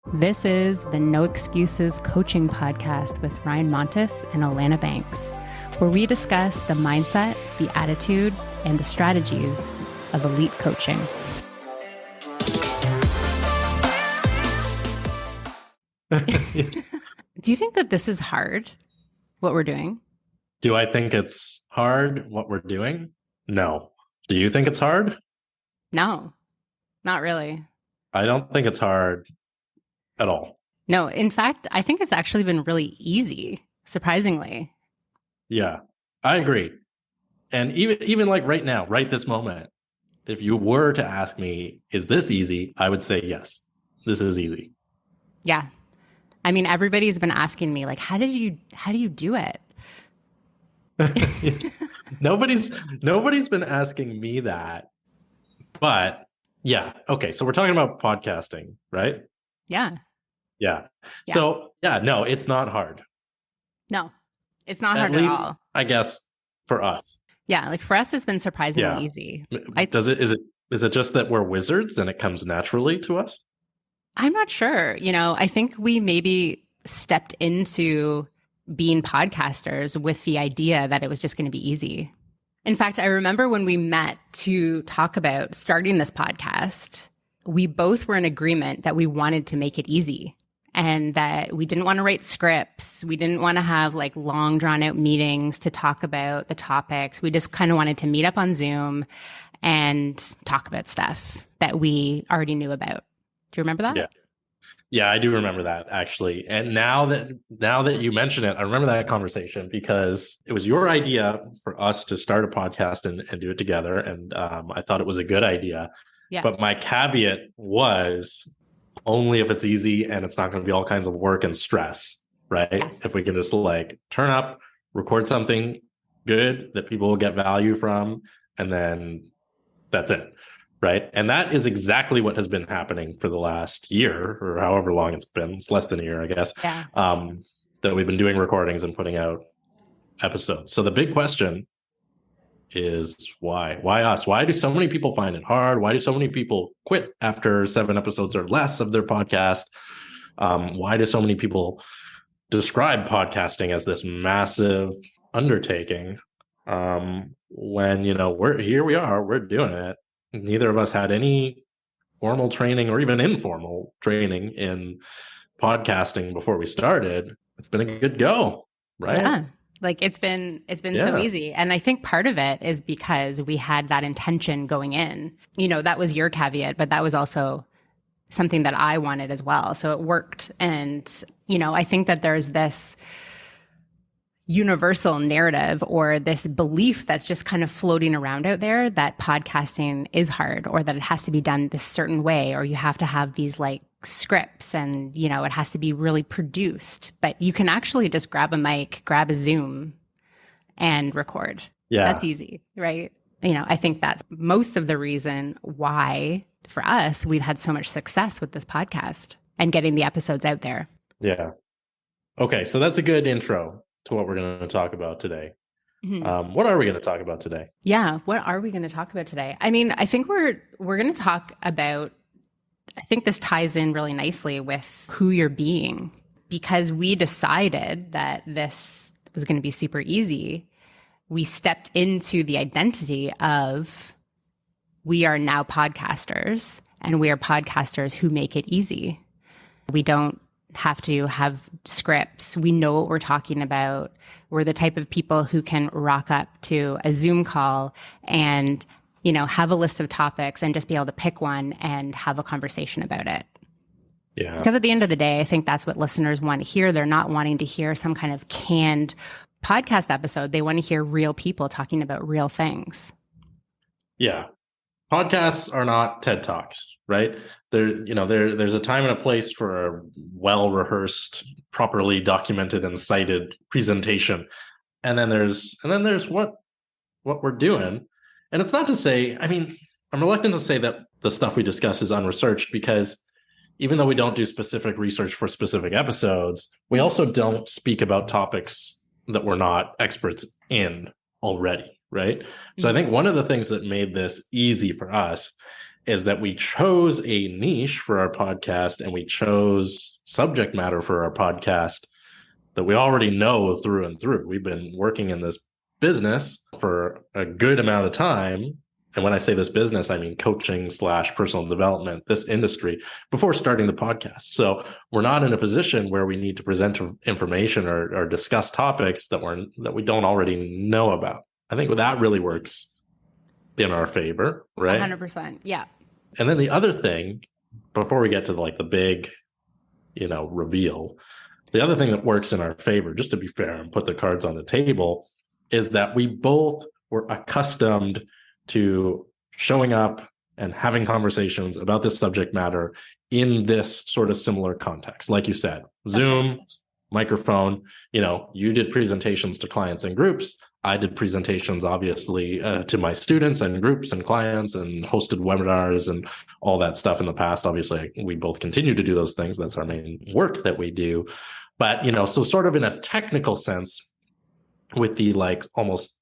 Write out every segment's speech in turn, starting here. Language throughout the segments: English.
This is the No Excuses Coaching Podcast with Ryan Montes and Alanna Banks, where we discuss the mindset, the attitude, and the strategies of elite coaching. Do you think that this is hard, what we're doing? Do I think it's hard, what we're doing? No. Do you think it's hard? No, not really. I don't think it's hard at all. No, in fact, I think it's actually been really easy, surprisingly. Yeah, I agree. And even like right now, right this moment, if you were to ask me, is this easy? I would say yes, this is easy. Yeah. I mean, everybody's been asking me, like, how do you do it? Nobody's been asking me that. But yeah, okay. So we're talking about podcasting, right? Yeah. So yeah, no, it's not hard. No, it's not hard at all. I guess for us. Yeah, like for us, it's been surprisingly easy. Is it just that we're wizards and it comes naturally to us? I'm not sure. I think we maybe stepped into being podcasters with the idea that it was just going to be easy. In fact, I remember when we met to talk about starting this podcast, we both were in agreement that we wanted to make it easy and that we didn't want to write scripts. We didn't want to have like long drawn out meetings to talk about the topics. We just kind of wanted to meet up on Zoom and talk about stuff that we already knew about. Do you remember that? Yeah, I do remember that actually. And now that you mention it, I remember that conversation because it was your idea for us to start a podcast and do it together. And I thought it was a good idea. Yeah. But my caveat was only if it's easy and it's not going to be all kinds of work and stress, right? Yeah. If we can just like turn up, record something good that people will get value from, and then that's it. Right. And that is exactly what has been happening for the last year or however long it's been. It's less than a year, I guess, that we've been doing recordings and putting out episodes. So the big question is why? Why us? Why do so many people find it hard? Why do so many people quit after 7 episodes or less of their podcast? Why do so many people describe podcasting as this massive undertaking when, we're doing it. Neither of us had any formal training or even informal training in podcasting before we started. It's been a good go, right? Yeah. Like it's been so easy. And I think part of it is because we had that intention going in. That was your caveat, but that was also something that I wanted as well. So it worked. And, I think that there's this universal narrative or this belief that's just kind of floating around out there that podcasting is hard or that it has to be done this certain way or you have to have these like scripts and, it has to be really produced. But you can actually just grab a mic, grab a Zoom and record. Yeah. That's easy, right? I think that's most of the reason why for us, we've had so much success with this podcast and getting the episodes out there. Yeah. Okay. So that's a good intro to what we're going to talk about today. Mm-hmm. What are we going to talk about today? Yeah, what are we going to talk about today? I mean, I think we're going to talk about, I think this ties in really nicely with who you're being, because we decided that this was going to be super easy. We stepped into the identity of we are now podcasters and we are podcasters who make it easy. We don't have to have scripts. We know what we're talking about. We're the type of people who can rock up to a Zoom call and, have a list of topics and just be able to pick one and have a conversation about it. Yeah. Because at the end of the day, I think that's what listeners want to hear. They're not wanting to hear some kind of canned podcast episode. They want to hear real people talking about real things. Yeah. Podcasts are not TED Talks, right? There's a time and a place for a well-rehearsed, properly documented and cited presentation. And then there's what we're doing. And it's not to say, I'm reluctant to say that the stuff we discuss is unresearched because even though we don't do specific research for specific episodes, we also don't speak about topics that we're not experts in already, right? So I think one of the things that made this easy for us is that we chose a niche for our podcast, and we chose subject matter for our podcast that we already know through and through. We've been working in this business for a good amount of time. And when I say this business, I mean coaching / personal development, this industry, before starting the podcast. So we're not in a position where we need to present information or discuss topics that we don't already know about. I think that really works in our favor, right? 100%. Yeah. And then the other thing, before we get to like the big, reveal, the other thing that works in our favor, just to be fair and put the cards on the table, is that we both were accustomed to showing up and having conversations about this subject matter in this sort of similar context. Like you said, Zoom, microphone, you did presentations to clients and groups. I did presentations, obviously, to my students and groups and clients, and hosted webinars and all that stuff in the past. Obviously, we both continue to do those things. That's our main work that we do. But, so sort of in a technical sense, with the like almost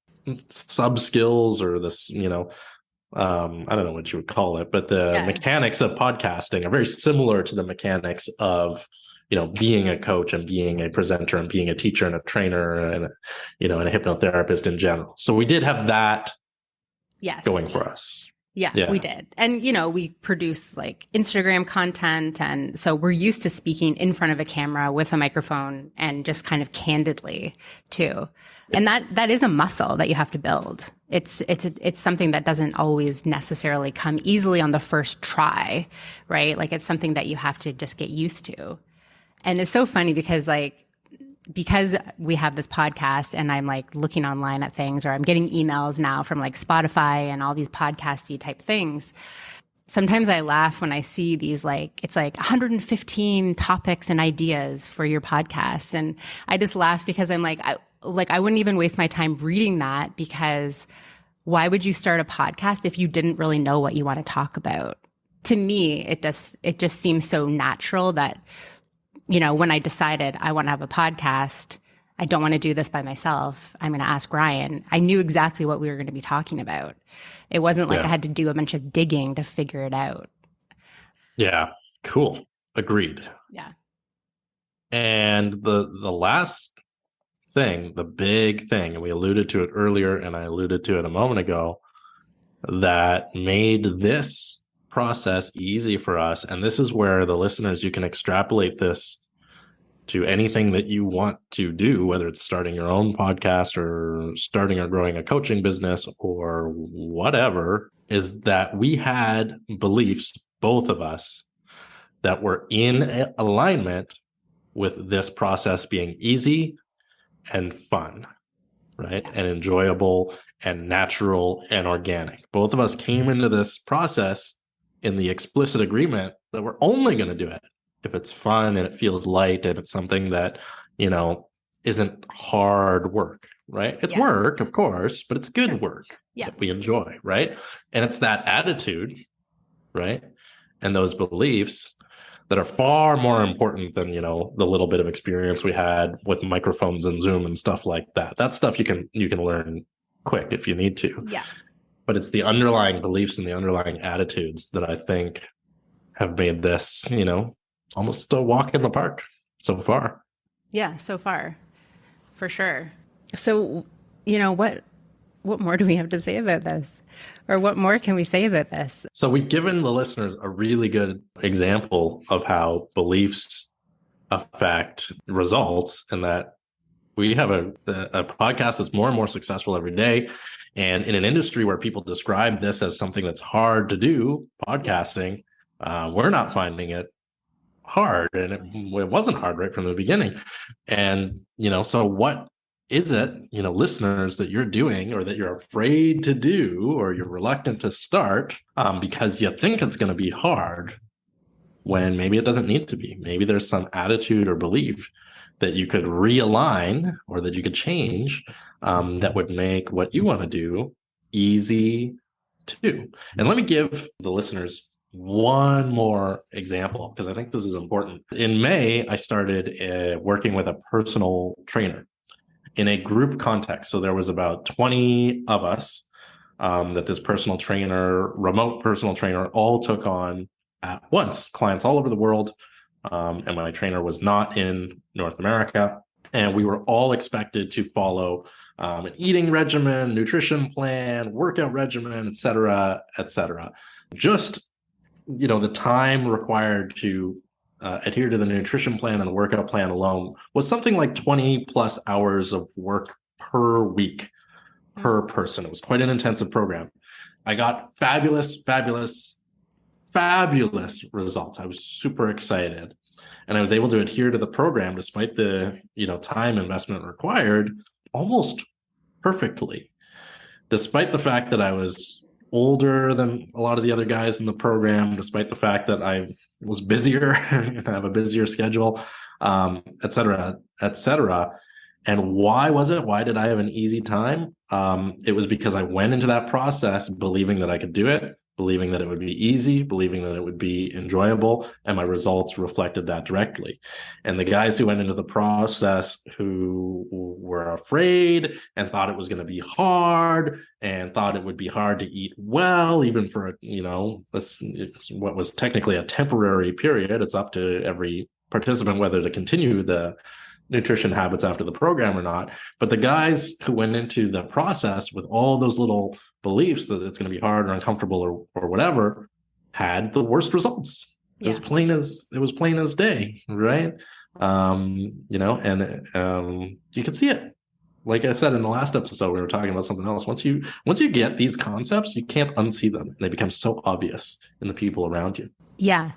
sub skills or this, I don't know what you would call it, but the mechanics of podcasting are very similar to the mechanics of, being a coach and being a presenter and being a teacher and a trainer and, and a hypnotherapist in general. So we did have that going for us. Yeah, we did. And, we produce like Instagram content. And so we're used to speaking in front of a camera with a microphone and just kind of candidly too. And that is a muscle that you have to build. It's something that doesn't always necessarily come easily on the first try, right? Like it's something that you have to just get used to. And it's so funny because we have this podcast and I'm like looking online at things, or I'm getting emails now from like Spotify and all these podcasty type things. Sometimes I laugh when I see these, like, it's like 115 topics and ideas for your podcast. And I just laugh because I'm like, I wouldn't even waste my time reading that, because why would you start a podcast if you didn't really know what you want to talk about? To me, it just seems so natural that, when I decided I want to have a podcast, I don't want to do this by myself, I'm going to ask Ryan. I knew exactly what we were going to be talking about. It wasn't like I had to do a bunch of digging to figure it out. Yeah. Cool. Agreed. Yeah. And the last thing, the big thing, and we alluded to it earlier and I alluded to it a moment ago, that made this process easy for us. And this is where the listeners, you can extrapolate this to anything that you want to do, whether it's starting your own podcast or starting or growing a coaching business or whatever, is that we had beliefs, both of us, that were in alignment with this process being easy and fun, right? And enjoyable and natural and organic. Both of us came into this process in the explicit agreement that we're only going to do it if it's fun and it feels light and it's something that, isn't hard work, right? It's work, of course, but it's good work that we enjoy, right? And it's that attitude, right? And those beliefs that are far more important than, the little bit of experience we had with microphones and Zoom and stuff like that. That stuff you can learn quick if you need to. Yeah. But it's the underlying beliefs and the underlying attitudes that I think have made this, almost a walk in the park so far. Yeah, so far, for sure. So, what more do we have to say about this? Or what more can we say about this? So we've given the listeners a really good example of how beliefs affect results, and that we have a podcast that's more and more successful every day. And in an industry where people describe this as something that's hard to do, podcasting, we're not finding it hard. And it wasn't hard right from the beginning. And, so what is it, listeners, that you're doing or that you're afraid to do or you're reluctant to start because you think it's going to be hard when maybe it doesn't need to be? Maybe there's some attitude or belief that you could realign or that you could change that would make what you want to do easy to do. And let me give the listeners one more example, because I think this is important. In May, I started working with a personal trainer in a group context. So there was about 20 of us that this remote personal trainer, all took on at once, clients all over the world. And my trainer was not in North America. And we were all expected to follow an eating regimen, nutrition plan, workout regimen, et cetera, et cetera. Just, the time required to adhere to the nutrition plan and the workout plan alone was something like 20 plus hours of work per week per person. It was quite an intensive program. I got fabulous results. I was super excited. And I was able to adhere to the program despite the, time investment required almost perfectly, despite the fact that I was older than a lot of the other guys in the program, despite the fact that I was busier and have a busier schedule, et cetera, et cetera. And why was it? Why did I have an easy time? It was because I went into that process believing that I could do it, believing that it would be easy, believing that it would be enjoyable, and my results reflected that directly. And the guys who went into the process who were afraid and thought it was going to be hard and thought it would be hard to eat well, even for, it's what was technically a temporary period. It's up to every participant whether to continue the nutrition habits after the program or not. But the guys who went into the process with all those little beliefs that it's going to be hard or uncomfortable or whatever had the worst results. It was plain as day, right? And you can see it. Like I said in the last episode, we were talking about something else. Once you get these concepts, you can't unsee them. They become so obvious in the people around you. Yeah.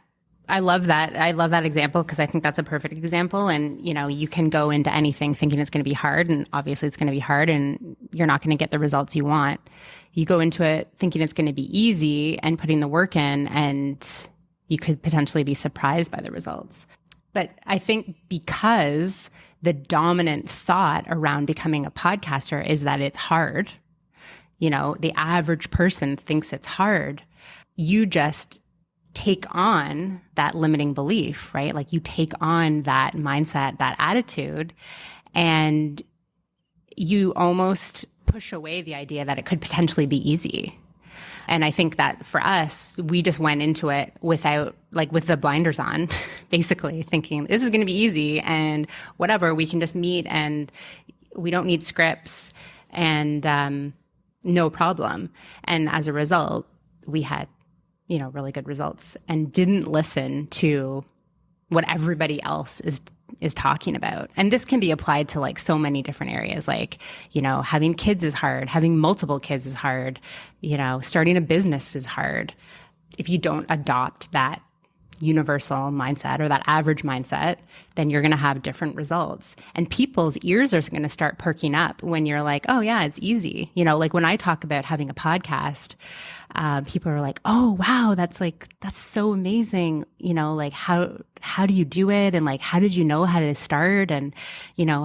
I love that. I love that example because I think that's a perfect example. And, you can go into anything thinking it's going to be hard, and obviously it's going to be hard and you're not going to get the results you want. You go into it thinking it's going to be easy and putting the work in, and you could potentially be surprised by the results. But I think because the dominant thought around becoming a podcaster is that it's hard, the average person thinks it's hard. You just take on that limiting belief, right? Like you take on that mindset, that attitude, and you almost push away the idea that it could potentially be easy. And I think that for us, we just went into it with the blinders on, basically thinking this is going to be easy and whatever, we can just meet and we don't need scripts and no problem. And as a result, we had really good results and didn't listen to what everybody else is talking about. And this can be applied to like so many different areas. Like, having kids is hard. Having multiple kids is hard. Starting a business is hard. If you don't adopt that universal mindset or that average mindset, then you're going to have different results. And people's ears are going to start perking up when you're like, oh yeah, it's easy. Like when I talk about having a podcast, people are like, oh, wow, that's so amazing. Like how do you do it? And like, how did you know how to start? And,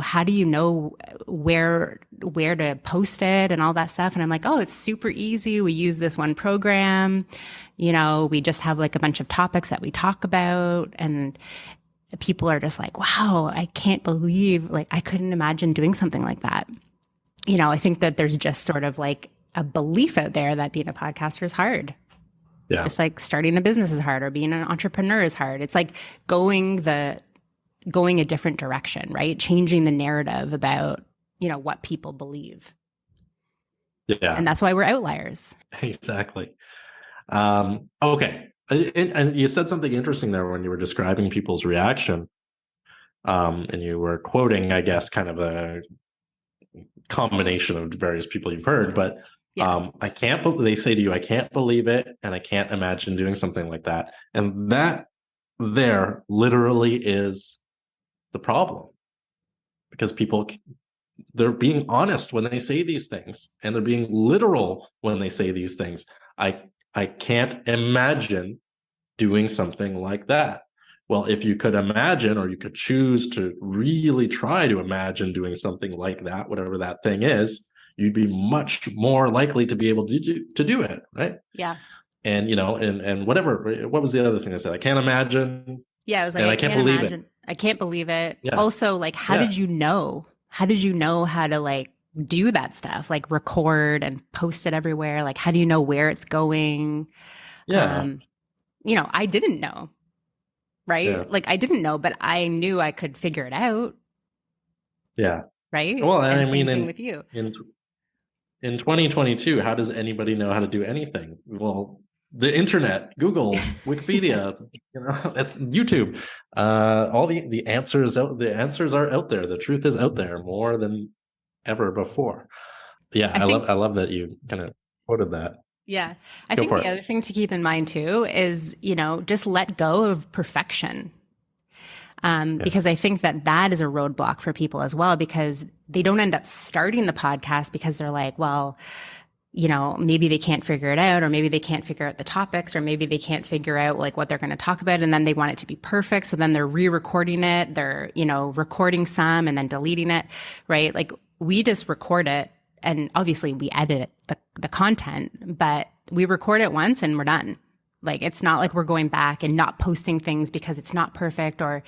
how do you know where to post it and all that stuff? And I'm like, oh, it's super easy. We use this one program, we just have like a bunch of topics that we talk about. And people are just like, wow, I can't believe, like, I couldn't imagine doing something like that. I think that there's just sort of like a belief out there that being a podcaster is hard. Yeah. Just like starting a business is hard or being an entrepreneur is hard. It's like going a different direction, right? Changing the narrative about, what people believe. Yeah. And that's why we're outliers. Exactly. Okay. And you said something interesting there when you were describing people's reaction. And you were quoting, I guess, kind of a combination of various people you've heard, but yeah. They say to you, I can't believe it. And I can't imagine doing something like that. And that there literally is the problem, because they're being honest when they say these things, and they're being literal when they say these things. I can't imagine doing something like that. Well, if you could imagine, or you could choose to really try to imagine doing something like that, whatever that thing is, you'd be much more likely to be able to do it, right? Yeah. And and whatever. What was the other thing I said? I can't imagine. Yeah, I was like, I can't believe it. I can't believe it. Yeah. Also, like, how did you know? How did you know how to like do that stuff, like record and post it everywhere. Like, how do you know where it's going? Yeah. I didn't know, right? Yeah. Like, I didn't know, but I knew I could figure it out, Yeah. right? Well, and And I mean, same thing with you. in 2022, how does anybody know how to do anything? Well, the internet, Google, Wikipedia, it's YouTube. All the answers the answers are out there. The truth is out there more than ever before. Yeah, I think I love that you kind of quoted that. Yeah. I Go think for the it. other thing to keep in mind too is, just let go of perfection. Yeah. Because I think that is a roadblock for people as well, because they don't end up starting the podcast because they're like, well, maybe they can't figure it out, or maybe they can't figure out the topics, or maybe they can't figure out like what they're going to talk about. And then they want it to be perfect. So then they're re-recording it. They're, recording some and then deleting it, right? Like we just record it. And obviously we edit the content, but we record it once and we're done. Like, it's not like we're going back and not posting things because it's not perfect. Or,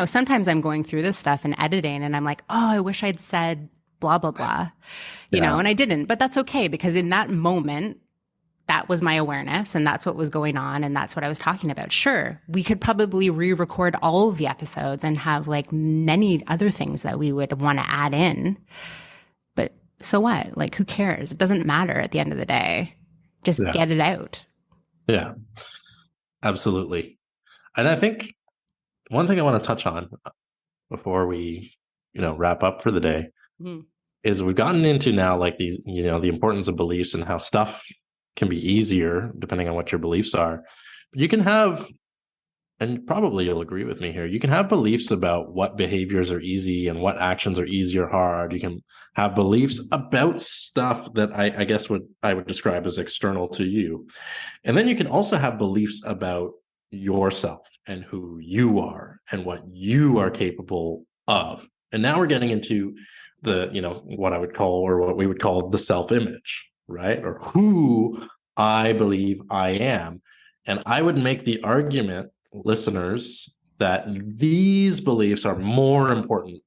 sometimes I'm going through this stuff and editing and I'm like, oh, I wish I'd said blah, blah, blah, and I didn't, but that's okay, because in that moment, that was my awareness and that's what was going on. And that's what I was talking about. Sure. We could probably re-record all of the episodes and have like many other things that we would want to add in. But so what? Like, who cares? It doesn't matter at the end of the day. Just get it out. Yeah, absolutely. And I think one thing I want to touch on before we, wrap up for the day is we've gotten into now like these, the importance of beliefs and how stuff can be easier depending on what your beliefs are. But you can have, and probably you'll agree with me here, you can have beliefs about what behaviors are easy and what actions are easy or hard. You can have beliefs about stuff that I guess I would describe as external to you. And then you can also have beliefs about yourself and who you are and what you are capable of. And now we're getting into the, what I would call, or what we would call, the self-image, right? Or who I believe I am. And I would make the argument, listeners, that these beliefs are more important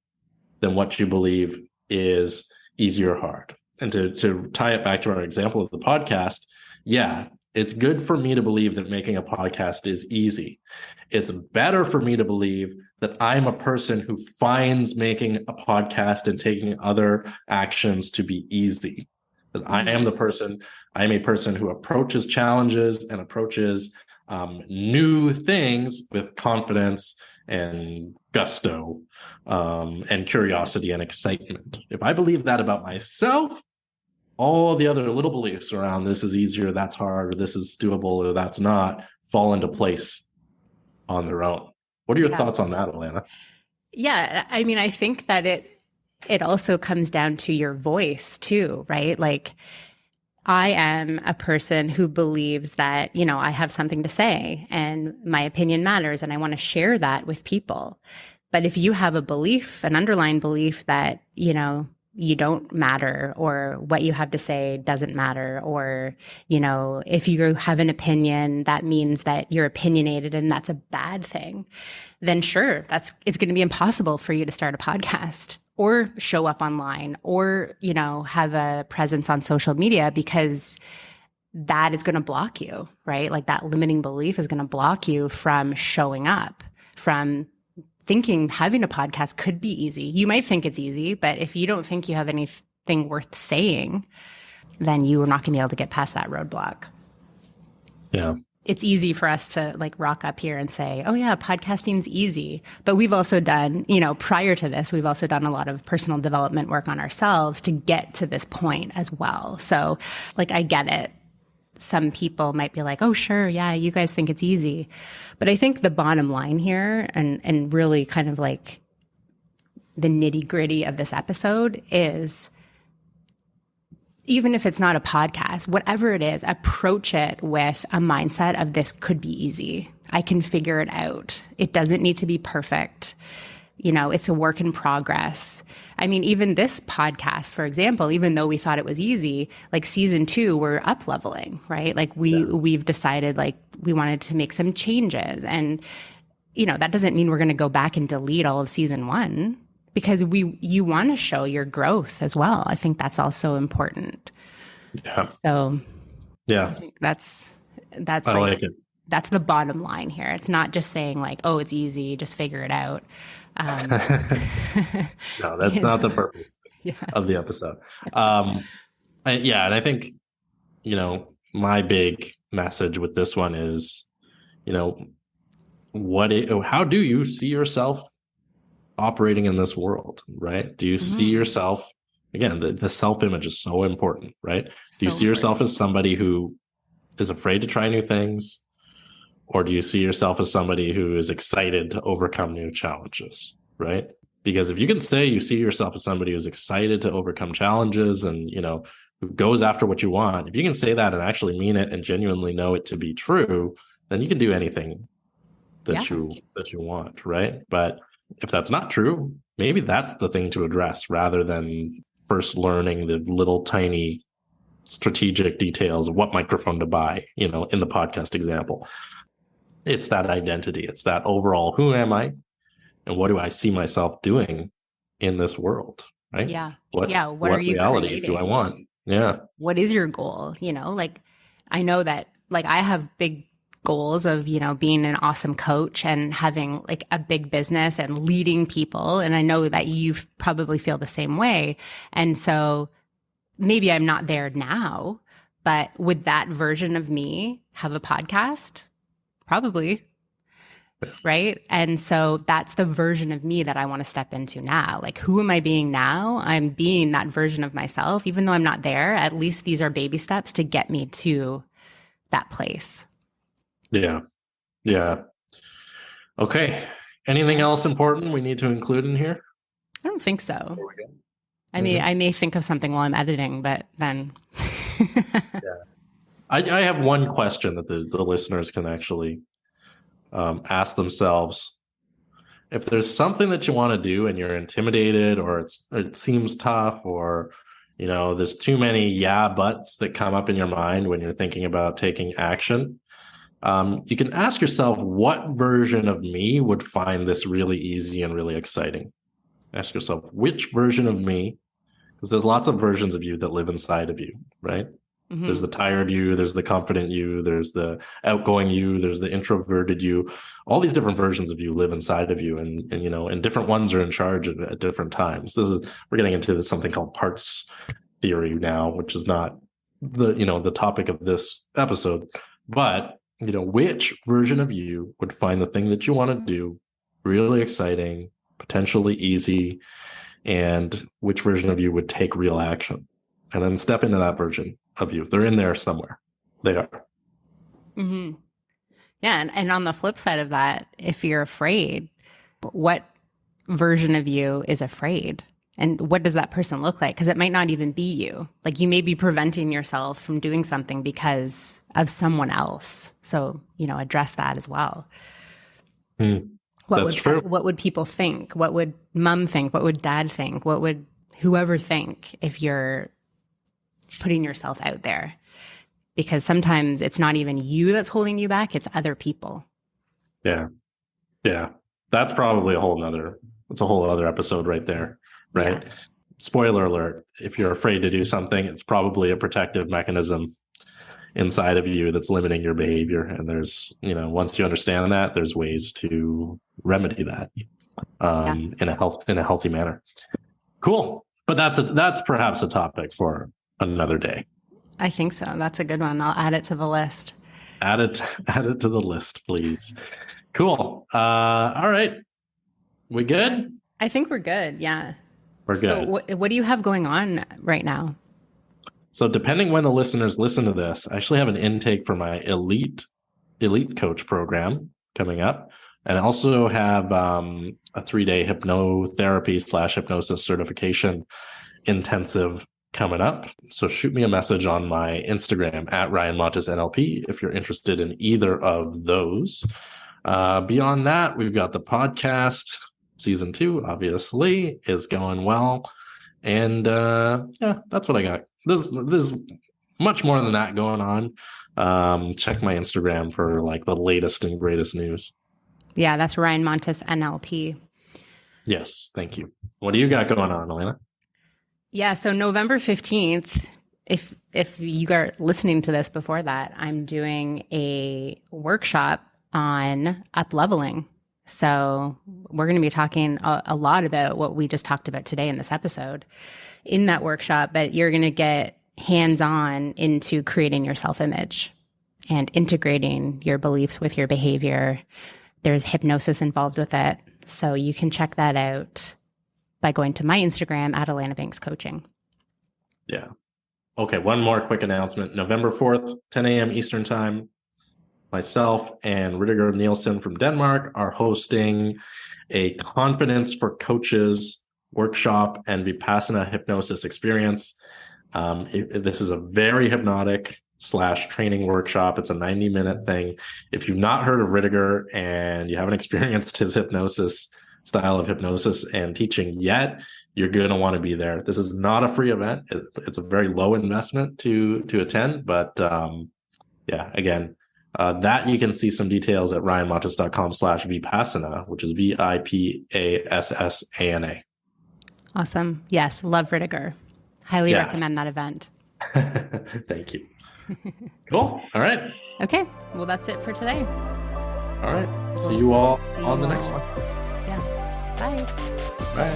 than what you believe is easy or hard. And to tie it back to our example of the podcast, yeah, it's good for me to believe that making a podcast is easy. It's better for me to believe that I'm a person who finds making a podcast and taking other actions to be easy. That I am a person who approaches challenges and approaches new things with confidence and gusto, and curiosity and excitement. If I believe that about myself, all the other little beliefs around this is easier, that's hard, or this is doable, or that's not, fall into place on their own. What are your thoughts on that, Alanna? Yeah, I mean, I think that it also comes down to your voice too, right? Like, I am a person who believes that, I have something to say and my opinion matters and I want to share that with people. But if you have a belief, an underlying belief that, you don't matter, or what you have to say doesn't matter, or, if you have an opinion, that means that you're opinionated and that's a bad thing, then sure, it's going to be impossible for you to start a podcast or show up online or, have a presence on social media, because that is going to block you, right? Like, that limiting belief is going to block you from showing up, from thinking having a podcast could be easy. You might think it's easy, but if you don't think you have anything worth saying, then you are not going to be able to get past that roadblock. Yeah. It's easy for us to like rock up here and say, oh yeah, podcasting's easy. But we've also done, prior to this, we've also done a lot of personal development work on ourselves to get to this point as well. So like, I get it. Some people might be like, oh, sure, yeah, you guys think it's easy. But I think the bottom line here, and really kind of like the nitty gritty of this episode, is even if it's not a podcast, whatever it is, approach it with a mindset of, this could be easy. I can figure it out. It doesn't need to be perfect. It's a work in progress. I mean, even this podcast, for example, even though we thought it was easy, like season 2, we're up leveling, right? Like we've decided like we wanted to make some changes, and, that doesn't mean we're going to go back and delete all of season 1, because you want to show your growth as well. I think that's also important. Yeah. So yeah, I think that's I like it. That's the bottom line here. It's not just saying like, oh, it's easy, just figure it out. No, that's not the purpose of the episode. And I think, my big message with this one is, how do you see yourself operating in this world, right? Do you see yourself, again, the self-image is so important, right? Do you see yourself as somebody who is afraid to try new things? Or do you see yourself as somebody who is excited to overcome new challenges, right? Because if you can say you see yourself as somebody who's excited to overcome challenges and, who goes after what you want, if you can say that and actually mean it and genuinely know it to be true, then you can do anything that you want, right? But if that's not true, maybe that's the thing to address rather than first learning the little tiny strategic details of what microphone to buy, in the podcast example. It's that identity. It's that overall, who am I? And what do I see myself doing in this world? Right? Yeah. What are you reality creating? do I want? Yeah. What is your goal? Like I know that like I have big goals of, being an awesome coach and having like a big business and leading people. And I know that you probably feel the same way. And so maybe I'm not there now, but would that version of me have a podcast? Probably. Right. And so that's the version of me that I want to step into now. Like, who am I being now? I'm being that version of myself. Even though I'm not there, at least these are baby steps to get me to that place. Yeah. Yeah. Okay. Anything else important we need to include in here? I don't think so. I mean, I may think of something while I'm editing, but then. I have one question that the listeners can actually ask themselves. If there's something that you want to do and you're intimidated, or it seems tough, or there's too many buts that come up in your mind when you're thinking about taking action, you can ask yourself, what version of me would find this really easy and really exciting? Ask yourself, which version of me, because there's lots of versions of you that live inside of you, right? Mm-hmm. There's the tired you, there's the confident you, there's the outgoing you, there's the introverted you. All these different versions of you live inside of you, and different ones are in charge at different times. We're getting into something called parts theory now, which is not the topic of this episode. But which version of you would find the thing that you want to do really exciting, potentially easy, and which version of you would take real action? And then step into that version of you. They're in there somewhere. They are. Mm-hmm. Yeah. And on the flip side of that, if you're afraid, what version of you is afraid? And what does that person look like? Because it might not even be you. Like, you may be preventing yourself from doing something because of someone else. So, address that as well. That's true. What would people think? What would mom think? What would dad think? What would whoever think if you're putting yourself out there? Because sometimes it's not even you that's holding you back, it's other people. Yeah. That's probably a whole other episode right there, right? Yeah. Spoiler alert, if you're afraid to do something, it's probably a protective mechanism inside of you that's limiting your behavior. And there's, once you understand that, there's ways to remedy that in a healthy manner. Cool. But that's perhaps a topic for another day. I think so. That's a good one. I'll add it to the list. Add it to the list, please. Cool. All right. We good? I think we're good. Yeah. We're good. What do you have going on right now? So depending when the listeners listen to this, I actually have an intake for my elite coach program coming up. And I also have a 3-day hypnotherapy / hypnosis certification intensive coming up. So shoot me a message on my Instagram at Ryan Montes NLP if you're interested in either of those. Beyond that, we've got the podcast. Season 2, obviously, is going well. And that's what I got. There's much more than that going on. Check my Instagram for like the latest and greatest news. Yeah, that's Ryan Montes NLP. Yes, thank you. What do you got going on, Alanna? Yeah, so November 15th, if you are listening to this before that, I'm doing a workshop on up leveling. So we're going to be talking a lot about what we just talked about today in this episode in that workshop, but you're going to get hands-on into creating your self-image and integrating your beliefs with your behavior. There's hypnosis involved with it. So you can check that out by going to my Instagram at Alanna Banks Coaching. Yeah. Okay, one more quick announcement. November 4th, 10 a.m. Eastern Time, myself and Rüdiger Nielsen from Denmark are hosting a Confidence for Coaches workshop and Vipassana hypnosis experience. This is a very hypnotic / training workshop. It's a 90-minute thing. If you've not heard of Rüdiger and you haven't experienced his hypnosis style of hypnosis and teaching yet, you're going to want to be there. This is not a free event. It's a very low investment to attend, but yeah, again, that you can see some details at ryanmatas.com/vipassana, which is Vipassana. Awesome. Yes, love Rüdiger. Highly recommend that event. Thank you. Cool. All right. Okay. Well, that's it for today. All right. See you all on the next one. Yeah. Bye. Bye.